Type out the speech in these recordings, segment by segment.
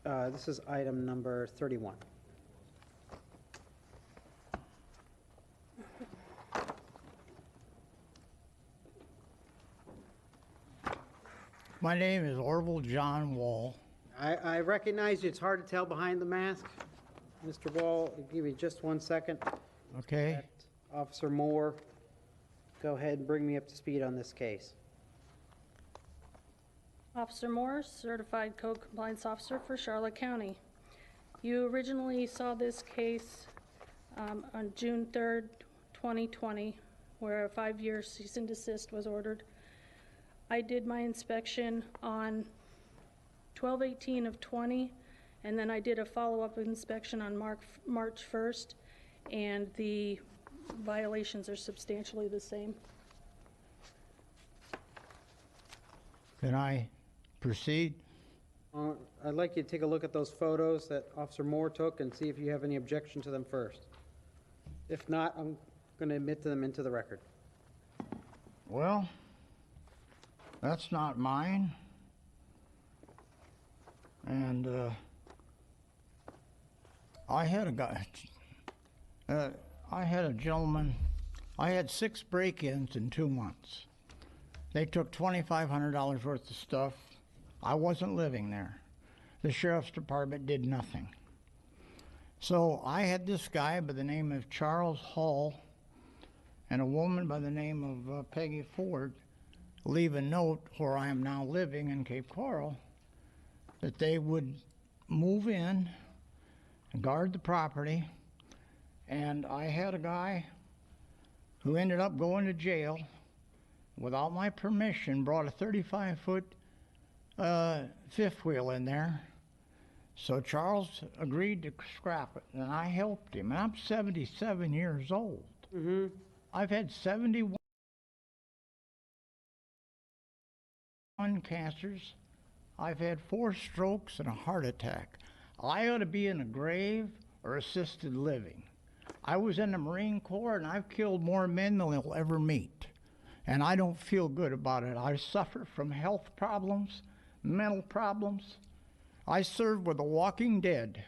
This is item number 31. My name is Orville John Wall. I recognize you. It's hard to tell behind the mask. Mr. Wall, I'll give you just 1 second. Okay? Let Officer Moore, go ahead and bring me up to speed on this case. Officer Moore, Certified Code Compliance Officer for Charlotte County. You originally saw this case on June 3rd, 2020, where a 5-year cease and desist was ordered. I did my inspection on 12/18 of 20, and then I did a follow-up inspection on March 1st, and the violations are substantially the same. Can I proceed? I'd like you to take a look at those photos that Officer Moore took and see if you have any objection to them first. If not, I'm going to admit them into the record. Well, that's not mine. And I had a guy, I had a gentleman, I had 6 break-ins in 2 months. They took $2,500 worth of stuff. I wasn't living there. The sheriff's department did nothing. So I had this guy by the name of Charles Hall and a woman by the name of Peggy Ford leave a note where I am now living in Cape Coral that they would move in and guard the property. And I had a guy who ended up going to jail without my permission, brought a 35-foot fifth wheel in there. So Charles agreed to scrap it, and I helped him. And I'm 77 years old. Mm-hmm. I've had 71 cancers. I've had 4 strokes and a heart attack. I ought to be in a grave or assisted living. I was in the Marine Corps, and I've killed more men than they'll ever meet. And I don't feel good about it. I suffer from health problems, mental problems. I served with the Walking Dead.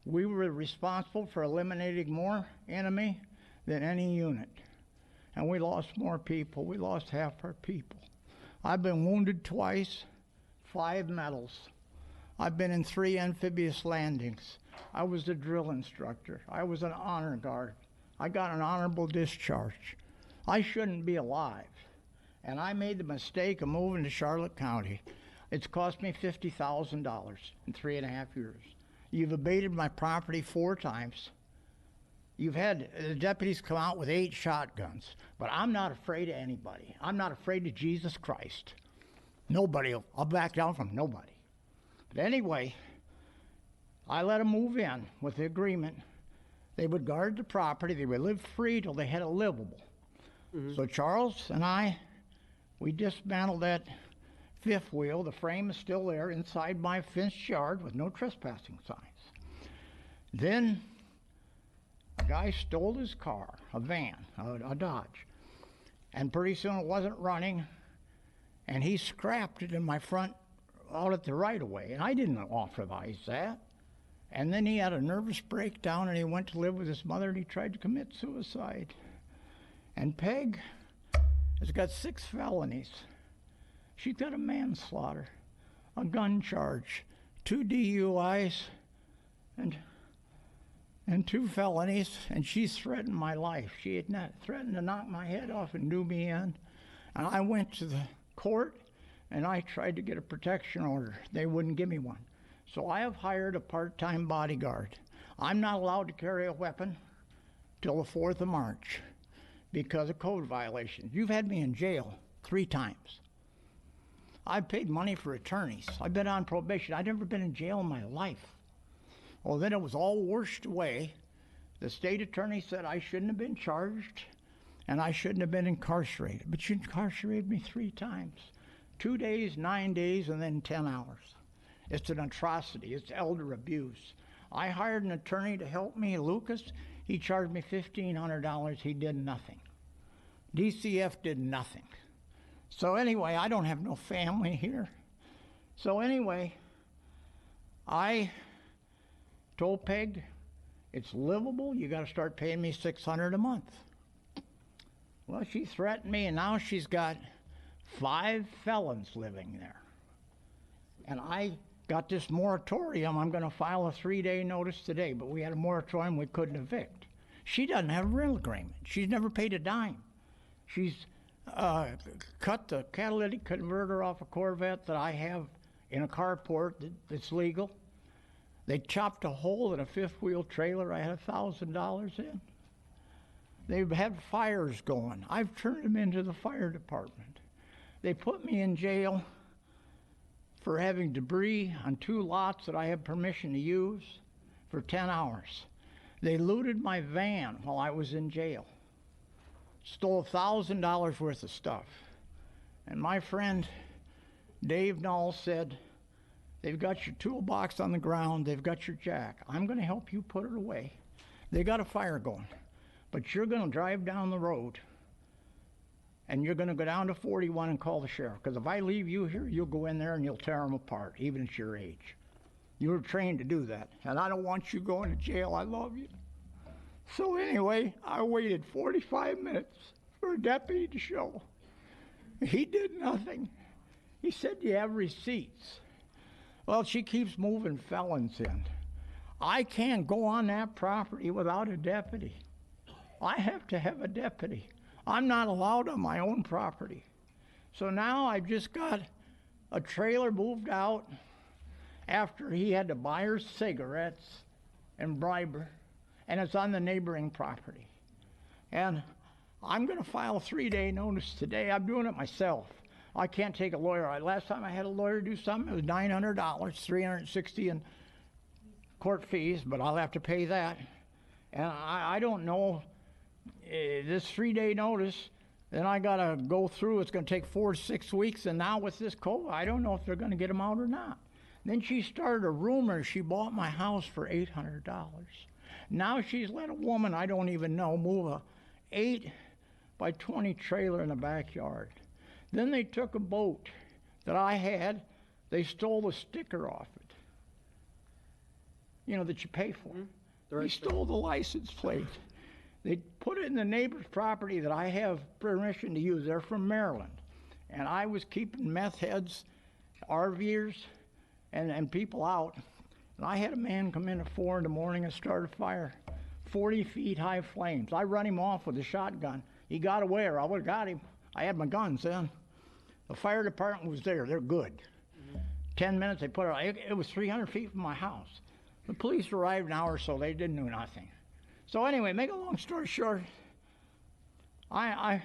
We were responsible for eliminating more enemy than any unit. And we lost more people. We lost half our people. I've been wounded twice, 5 medals. I've been in 3 amphibious landings. I was a drill instructor. I was an honor guard. I got an honorable discharge. I shouldn't be alive. And I made the mistake of moving to Charlotte County. It's cost me $50,000 in 3.5 years. You've abated my property 4 times. You've had the deputies come out with 8 shotguns. But I'm not afraid of anybody. I'm not afraid of Jesus Christ. Nobody, I'll back down from nobody. But anyway, I let them move in with the agreement. They would guard the property. They would live free till they had it livable. Mm-hmm. So Charles and I, we dismantled that fifth wheel. The frame is still there inside my fenced yard with no trespassing signs. Then a guy stole his car, a van, a Dodge. And pretty soon it wasn't running, and he scrapped it in my front out at the right-of-way, and I didn't authorize that. And then he had a nervous breakdown, and he went to live with his mother, and he tried to commit suicide. And Peg has got 6 felonies. She's got a manslaughter, a gun charge, 2 DUIs, and 2 felonies, and she's threatened my life. She had not threatened to knock my head off and do me in. And I went to the court, and I tried to get a protection order. They wouldn't give me one. So I have hired a part-time bodyguard. I'm not allowed to carry a weapon till the 4th of March because of code violations. You've had me in jail 3 times. I've paid money for attorneys. I've been on probation. I've never been in jail in my life. Well, then it was all washed away. The state attorney said I shouldn't have been charged and I shouldn't have been incarcerated. But you incarcerated me 3 times. 2 days, 9 days, and then 10 hours. It's an atrocity. It's elder abuse. I hired an attorney to help me, Lucas. He charged me $1,500. He did nothing. DCF did nothing. So anyway, I don't have no family here. So anyway, I told Peg, it's livable. You got to start paying me $600 a month. Well, she threatened me, and now she's got 5 felons living there. And I got this moratorium. I'm going to file a 3-day notice today, but we had a moratorium we couldn't evict. She doesn't have a rental agreement. She's never paid a dime. She's cut the catalytic converter off a Corvette that I have in a carport that's legal. They chopped a hole in a 5th-wheel trailer I had $1,000 in. They've had fires going. I've turned them into the fire department. They put me in jail for having debris on 2 lots that I have permission to use for 10 hours. They looted my van while I was in jail. Stole $1,000 worth of stuff. And my friend Dave Null said, they've got your toolbox on the ground, they've got your jack. I'm going to help you put it away. They got a fire going. But you're going to drive down the road and you're going to go down to 41 and call the sheriff. Because if I leave you here, you'll go in there and you'll tear them apart, even at your age. You were trained to do that. And I don't want you going to jail. I love you. So anyway, I waited 45 minutes for a deputy to show. He did nothing. He said, "Do you have receipts?" Well, she keeps moving felons in. I can't go on that property without a deputy. I have to have a deputy. I'm not allowed on my own property. So now I've just got a trailer moved out after he had to buy her cigarettes and bribe her, and it's on the neighboring property. And I'm going to file a 3-day notice today. I'm doing it myself. I can't take a lawyer. Last time I had a lawyer do something, it was $900, $360 in court fees, but I'll have to pay that. And I don't know, this 3-day notice, then I got to go through. It's going to take 4 to 6 weeks, and now with this COVID, I don't know if they're going to get them out or not. Then she started a rumor she bought my house for $800. Now she's let a woman I don't even know move a 8 by 20 trailer in the backyard. Then they took a boat that I had. They stole the sticker off it, you know, that you pay for. They stole the license plate. They put it in the neighbor's property that I have permission to use. They're from Maryland. And I was keeping meth heads, RVers, and people out. And I had a man come in at 4 in the morning and start a fire. 40 feet high flames. I run him off with a shotgun. He got away, or I would have got him. I had my guns then. The fire department was there. They're good. 10 minutes, they put it. It was 300 feet from my house. The police arrived an hour or so. They didn't do nothing. So anyway, make a long story short, I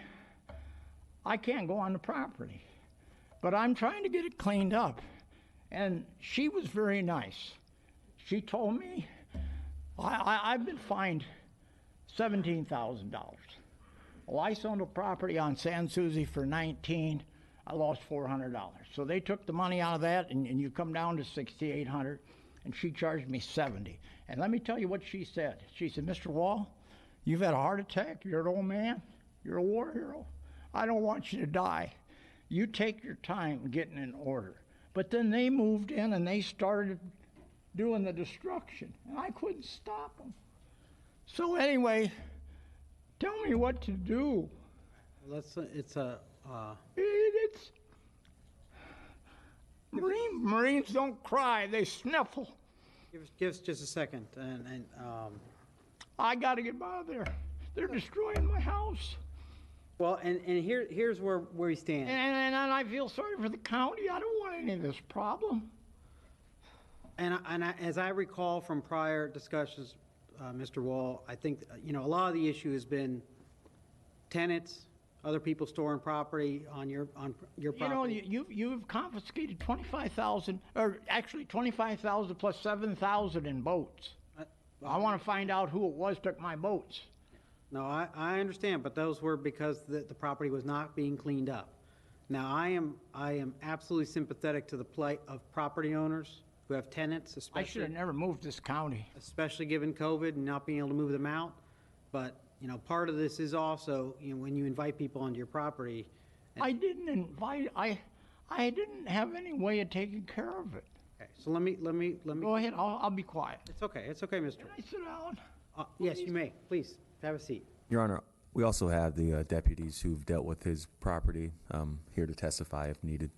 can't go on the property. But I'm trying to get it cleaned up. And she was very nice. She told me, I've been fined $17,000. Well, I sold a property on San Souci for $19,000. I lost $400. So they took the money out of that, and you come down to $6,800, and she charged me $70. And let me tell you what she said. She said, "Mr. Wall, you've had a heart attack. You're an old man. You're a war hero. I don't want you to die. You take your time getting in order." But then they moved in and they started doing the destruction, and I couldn't stop them. So anyway, tell me what to do. Well, it's Marines don't cry, they sniffle. give us just a second, and I got to get out of there. They're destroying my house. well, and here's where we stand. And I feel sorry for the county. I don't want any of this problem. As I recall from prior discussions, Mr. Wall, I think, a lot of the issue has been tenants, other people storing property on your property. You've confiscated 25,000, or actually 25,000 plus 7,000 in boats. I want to find out who it was took my boats. No, I understand, but those were because the property was not being cleaned up. Now, I am absolutely sympathetic to the plight of property owners who have tenants, I should have never moved this county. especially given COVID and not being able to move them out. But, part of this is also, when you invite people onto your property. I didn't invite, I didn't have any way of taking care of it. Okay, so let me, Go ahead, I'll be quiet. it's okay, Mr. Can I sit down? Yes, you may, please, have a seat. Your Honor, we also have the deputies who've dealt with his property here to testify if needed.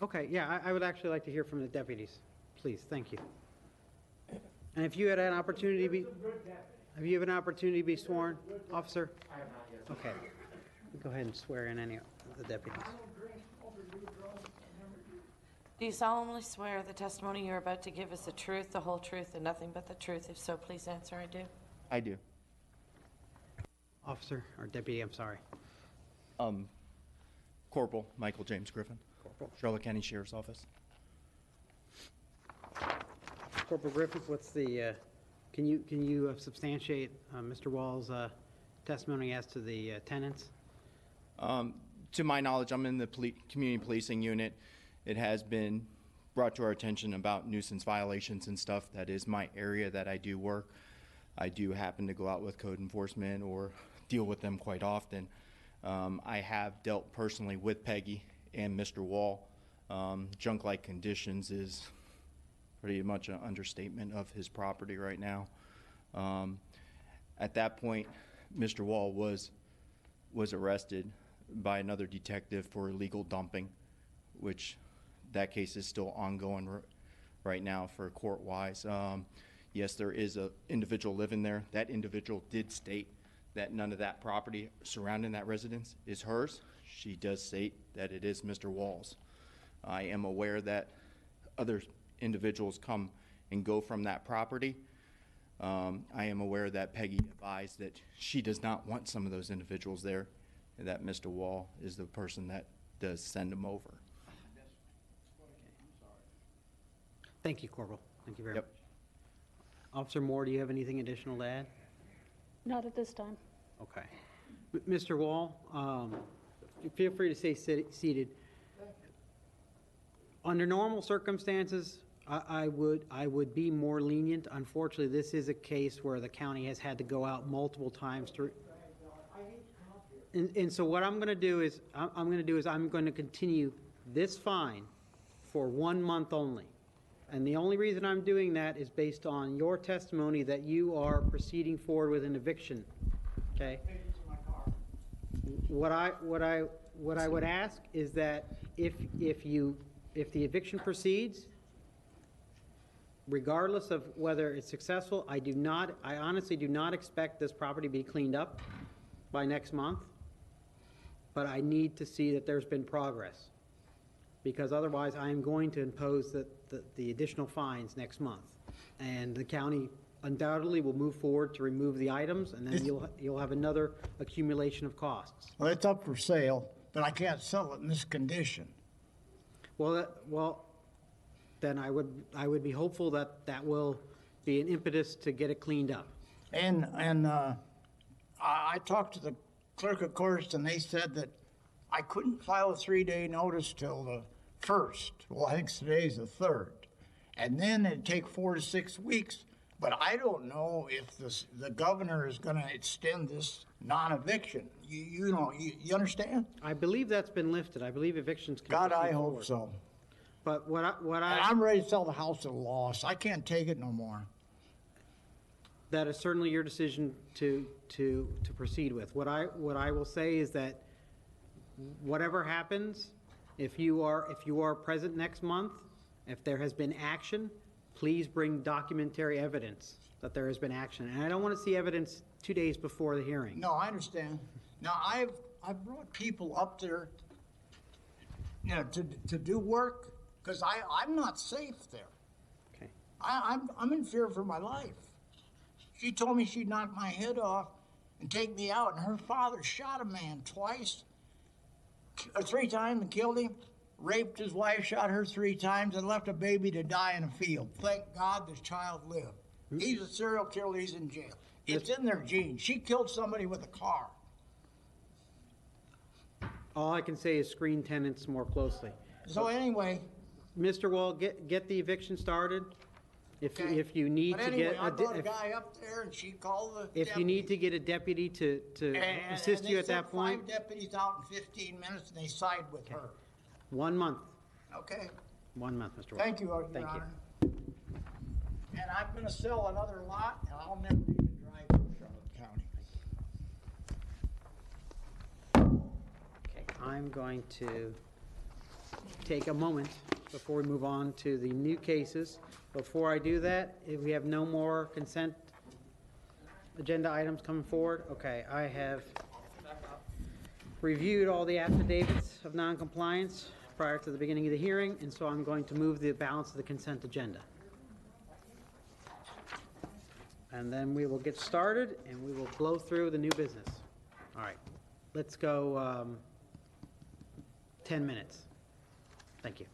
Okay, yeah, I would actually like to hear from the deputies, please, thank you. And if you had an opportunity to be, have you had an opportunity to be sworn, officer? I have not yet. Okay, go ahead and swear in any of the deputies. Do you solemnly swear the testimony you're about to give is the truth, the whole truth, and nothing but the truth? If so, please answer, I do. I do. Officer, or deputy, I'm sorry. Corporal Michael James Griffin, Corporal. Charlotte County Sheriff's Office. Corporal Griffith, what's the, can you substantiate Mr. Wall's testimony as to the tenants? To my knowledge, I'm in the community policing unit. It has been brought to our attention about nuisance violations and stuff. That is my area that I do work. I do happen to go out with code enforcement or deal with them quite often. I have dealt personally with Peggy and Mr. Wall. Junk-like conditions is pretty much an understatement of his property right now. At that point, Mr. Wall was arrested by another detective for illegal dumping, which that case is still ongoing right now for court-wise. Yes, there is an individual living there. That individual did state that none of that property surrounding that residence is hers. She does state that it is Mr. Wall's. I am aware that other individuals come and go from that property. I am aware that Peggy advised that she does not want some of those individuals there, and that Mr. Wall is the person that does send them over. Thank you, Corporal. Thank you very Yep. much. Officer Moore, do you have anything additional to add? Not at this time. Okay. Mr. Wall, feel free to stay seated. Under normal circumstances, I would be more lenient. Unfortunately, this is a case where the county has had to go out multiple times to. And so what I'm going to do is I'm going to continue this fine for 1 month only. And the only reason I'm doing that is based on your testimony that you are proceeding forward with an eviction. Okay? What I would ask is that if the eviction proceeds, regardless of whether it's successful, I honestly do not expect this property to be cleaned up by next month, but I need to see that there's been progress, because otherwise I am going to impose the additional fines next month, and the county undoubtedly will move forward to remove the items, and then you'll have another accumulation of costs. Well, it's up for sale, but I can't sell it in this condition. Well, then I would be hopeful that will be an impetus to get it cleaned up. And I talked to the clerk of courts, and they said that I couldn't file a 3-day notice till the 1st. Well, I think today's the 3rd. And then it'd take 4 to 6 weeks. But I don't know if the governor is going to extend this non-eviction. You understand? I believe that's been lifted. I believe evictions can God, I proceed hope forward. so. But And I'm ready to sell the house at a loss. I can't take it no more. that is certainly your decision to proceed with. What I will say is that whatever happens, if you are present next month, if there has been action, please bring documentary evidence that there has been action. And I don't want to see evidence 2 days before the hearing. No, I understand. Now, I've brought people up there, to do work, because I'm not safe there. Okay. I'm in fear for my life. She told me she'd knock my head off and take me out, and her father shot a man twice, or 3 times, and killed him, raped his wife, shot her 3 times, and left a baby to die in a field. Thank God this child lived. He's a serial killer. He's in jail. It's in their genes. She killed somebody with a car. All I can say is screen tenants more closely. So anyway, Mr. Wall, get the eviction started. okay. If you need but to anyway, get I brought a guy up there, and she called the if you need to get a deputy to assist you at that point, they sent 5 deputies out in 15 minutes, and they sided with her. 1 month. Okay. 1 month, Mr. Wall. Thank you, Your Thank you. Honor. And I'm gonna sell another lot, and I'll never even drive through Charlotte County. Okay, I'm going to take a moment before we move on to the new cases. Before I do that, if we have no more consent agenda items coming forward, okay, I have reviewed all the affidavits of noncompliance prior to the beginning of the hearing, and so I'm going to move the balance of the consent agenda. And then we will get started, and we will blow through the new business. All right, let's go 10 minutes. Thank you.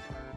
Aye.